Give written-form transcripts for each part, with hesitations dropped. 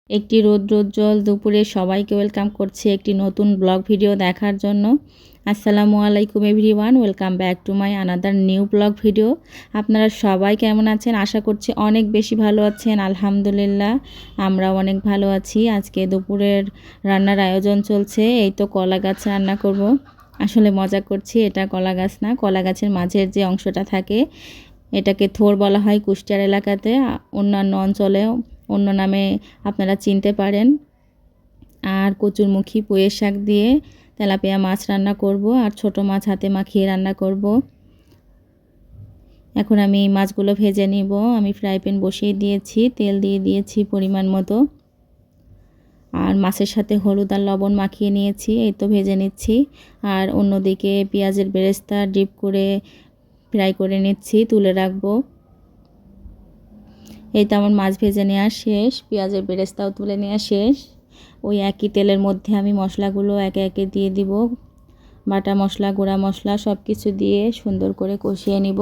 একটি রৌদ্রোজ্জ্বল দুপুরে সবাইকে ওয়েলকাম করছি একটি নতুন ব্লগ ভিডিও দেখার জন্য। আসসালামু আলাইকুম everyone, welcome back to my another new blog video. আপনারা সবাই কেমন আছেন? আশা করছি অনেক বেশি ভালো আছেন। আলহামদুলিল্লাহ আমরাও অনেক ভালো আছি। আজকে দুপুরের রান্নার আয়োজন চলছে। এই তো কলা গাছ রান্না করব। আসলে মজা করছি, এটা কলা গাছ না, কলা গাছের মাঝের যে অংশটা থাকে এটাকে থোর বলা হয় কুষ্টিয়ার এলাকাতে, অন্যান্য অঞ্চলেও অন্য নামে আপনারা চিনতে পারেন। আর কচুরমুখী পুঁইয়ের শাক দিয়ে তেলাপিয়া মাছ রান্না করব, আর ছোট মাছ হাতে মাখিয়ে রান্না করব। এখন আমি মাছগুলো ভেজে নিব। আমি ফ্রাই প্যান বসিয়ে দিয়েছি, তেল দিয়ে দিয়েছি পরিমাণ মতো, আর মাছের সাথে হলুদ আর লবণ মাখিয়ে নিয়েছি। এই তো ভেজে নিচ্ছি। আর অন্যদিকে পেঁয়াজের বেরেস্তা ডিপ করে ফ্রাই করে নিচ্ছি, তুলে রাখবো। এই তো আমার মাছ ভেজে নেওয়া শেষ, পেঁয়াজের বেরেস্তাও তুলে নেওয়া শেষ। ওই একই তেলের মধ্যে আমি মশলাগুলো একে একে দিয়ে দিব। বাটা মশলা, গুঁড়া মশলা সব কিছু দিয়ে সুন্দর করে কষিয়ে নিব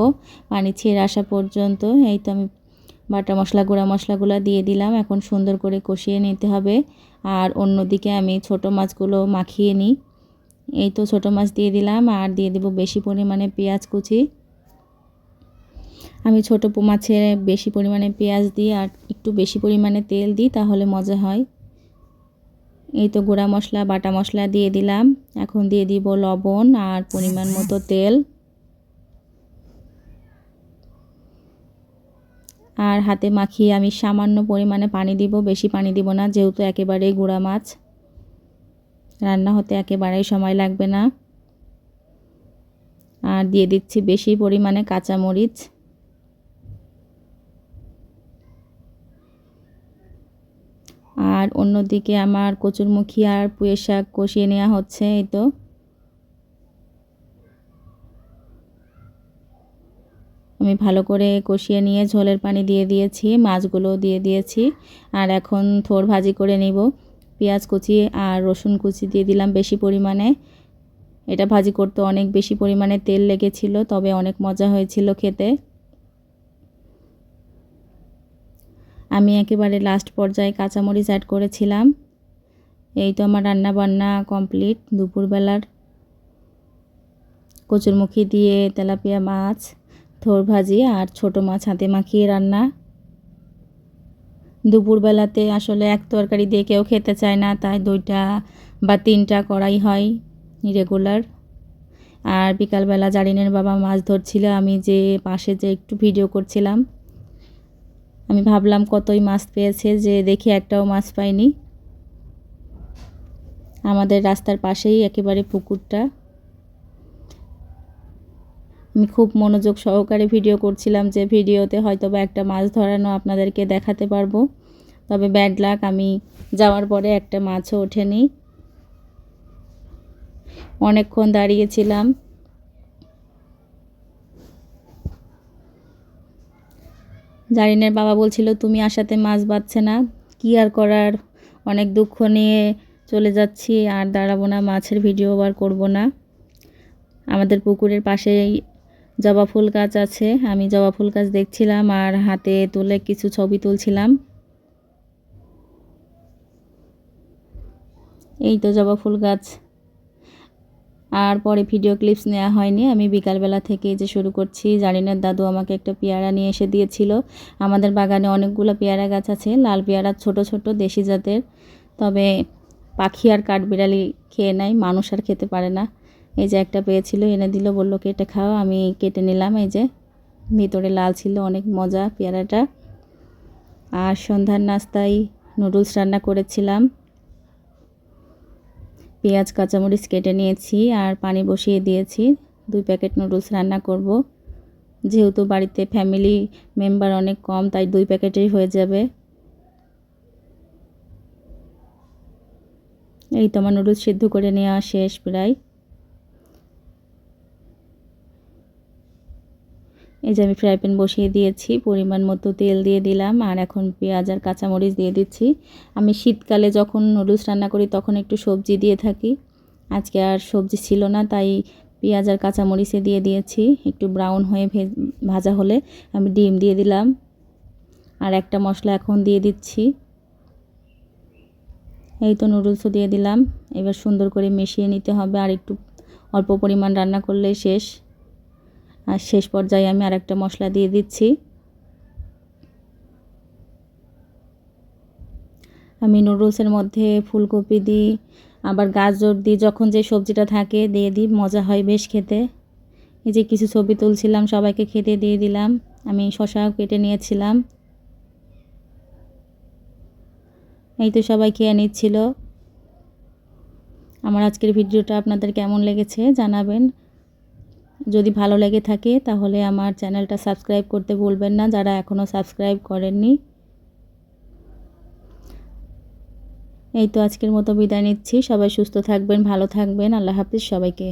পানি ছেড়ে আসা পর্যন্ত। এই তো আমি বাটা মশলা, গুঁড়া মশলাগুলো দিয়ে দিলাম। এখন সুন্দর করে কষিয়ে নিতে হবে। আর অন্যদিকে আমি ছোট মাছগুলো মাখিয়ে নিই। এই তো ছোট মাছ দিয়ে দিলাম, আর দিয়ে দেব বেশি পরিমাণে পেঁয়াজ কুচি। আমি ছোট মাছে বেশি পরিমাণে পেঁয়াজ দিই আর একটু বেশি পরিমাণে তেল দিই, তাহলে মজা হয়। এই তো গুঁড়া মশলা, বাটা মশলা দিয়ে দিলাম। এখন দিয়ে দিব লবণ আর পরিমাণ মতো তেল। আর হাতে মাখিয়ে আমি সামান্য পরিমাণে পানি দিব, বেশি পানি দিব না, যেহেতু একেবারেই গুঁড়া মাছ, রান্না হতে একেবারেই সময় লাগবে না। আর দিয়ে দিচ্ছি বেশি পরিমাণে কাঁচামরিচ। আর অন্যদিকে আমার কচুরমুখী আর পুঁইয়ের শাক কষিয়ে নেওয়া হচ্ছে। এই তো আমি ভালো করে কষিয়ে নিয়ে ঝোলের পানি দিয়ে দিয়েছি, মাছগুলো দিয়ে দিয়েছি। আর এখন থোড় ভাজি করে নিব। পেঁয়াজ কুচি আর রসুন কুচি দিয়ে দিলাম বেশি পরিমাণে। এটা ভাজি করতে অনেক বেশি পরিমাণে তেল লেগেছিল, তবে অনেক মজা হয়েছিল খেতে। আমি একেবারে লাস্ট পর্যায়ে কাঁচামরিচ অ্যাড করেছিলাম। এই তো আমার রান্না বান্না কমপ্লিট। দুপুরবেলার কচুরমুখী দিয়ে তেলাপিয়া মাছ, থোড় ভাজি আর ছোট মাছ হাতে মাখিয়ে রান্না। দুপুরবেলাতে আসলে এক তরকারি দিয়ে কেউ খেতে চায় না, তাই 2টা বা 3টা করাই হয় রেগুলার। আর বিকালবেলা জারিনের বাবা মাছ ধরছিল, আমি যে পাশে যে একটু ভিডিও করছিলাম, আমি ভাবলাম কতই মাছ পেয়েছে, যে দেখি একটাও মাছ পাইনি। আমাদের রাস্তার পাশেই একেবারে পুকুরটা। আমি খুব মনোযোগ সহকারে ভিডিও করছিলাম, যে ভিডিওতে হয়তো বা একটা মাছ ধরানো আপনাদেরকে দেখাতে পারবো, তবে ব্যাড লাক, আমি যাওয়ার পরে একটা মাছও ওঠেনি। অনেকক্ষণ দাঁড়িয়েছিলাম। জারিনের বাবা বলছিল তুমি আসাতে মাছ বাচ্ছে না, কি আর করার, অনেক দুঃখ নিয়ে চলে যাচ্ছি, আর দাঁড়াবো না, মাছের ভিডিও আর করব না। আমাদের পুকুরের পাশেই জবা ফুল গাছ আছে, আমি জবা ফুল গাছ দেখছিলাম আর হাতে তুলে কিছু ছবি তুলছিলাম। এই তো জবা ফুল গাছ। আর পরে ভিডিও ক্লিপস নেওয়া হয়নি, আমি বিকালবেলা থেকে যে শুরু করছি। জারিনের দাদু আমাকে একটা পেয়ারা নিয়ে এসে দিয়েছিল। আমাদের বাগানে অনেকগুলো পেয়ারা গাছ আছে, লাল পেয়ারা, ছোট ছোট দেশি জাতের, তবে পাখি আর কাঠবিড়ালি খেয়ে নেয়, মানুষ আর খেতে পারে না। এই যে একটা পেয়েছিল, এনে দিল, বলল কেটে খাও, আমি কেটে নিলাম। এই যে ভিতরে লাল ছিল, অনেক মজা পেয়ারাটা। আর সন্ধ্যার নাস্তায় নুডলস রান্না করেছিলাম। পেঁয়াজ কাঁচামরিচ কেটে নিয়েছি আর পানি বসিয়ে দিয়েছি। 2 প্যাকেট নুডলস রান্না করব, যেহেতু বাড়িতে ফ্যামিলি মেম্বার অনেক কম, তাই 2 প্যাকেটেই হয়ে যাবে। এই তো আমার নুডলস সিদ্ধ করে নেওয়া শেষ প্রায়। এই যে আমি ফ্রাই প্যান বসিয়ে দিয়েছি, পরিমাণ মতো তেল দিয়ে দিলাম, আর এখন পেঁয়াজ আর কাঁচামরিচ দিয়ে দিচ্ছি। আমি শীতকালে যখন নুডলস রান্না করি তখন একটু সবজি দিয়ে থাকি, আজকে আর সবজি ছিল না, তাই পেঁয়াজ আর কাঁচামরিচে দিয়ে দিয়েছি। একটু ব্রাউন হয়ে ভাজা হলে আমি ডিম দিয়ে দিলাম, আর একটা মশলা এখন দিয়ে দিচ্ছি। এই তো নুডলসও দিয়ে দিলাম। এবার সুন্দর করে মিশিয়ে নিতে হবে, আর একটু অল্প পরিমাণ রান্না করলেই শেষ। আর শেষ পর্যায়ে আমি আরেকটা মশলা দিয়ে দিচ্ছি। আমি নুডলসের মধ্যে ফুলকপি দিই, আবার গাজর দিই, যখন যে সবজিটা থাকে দিয়ে দিই, মজা হয় বেশ খেতে। এই যে কিছু ছবি তুলছিলাম, সবাইকে খেতে দিয়ে দিলাম। আমি শসাও কেটে নিয়েছিলাম। এই তো সবাই খেয়ে নিচ্ছিল। আমার আজকের ভিডিওটা আপনাদের কেমন লেগেছে জানাবেন। যদি ভালো লেগে থাকে তাহলে আমার চ্যানেলটা সাবস্ক্রাইব করতে ভুলবেন না, যারা এখনও সাবস্ক্রাইব করেননি। এই তো আজকের মতো বিদায় নিচ্ছি। সবাই সুস্থ থাকবেন, ভালো থাকবেন। আল্লাহ হাফিজ সবাইকে।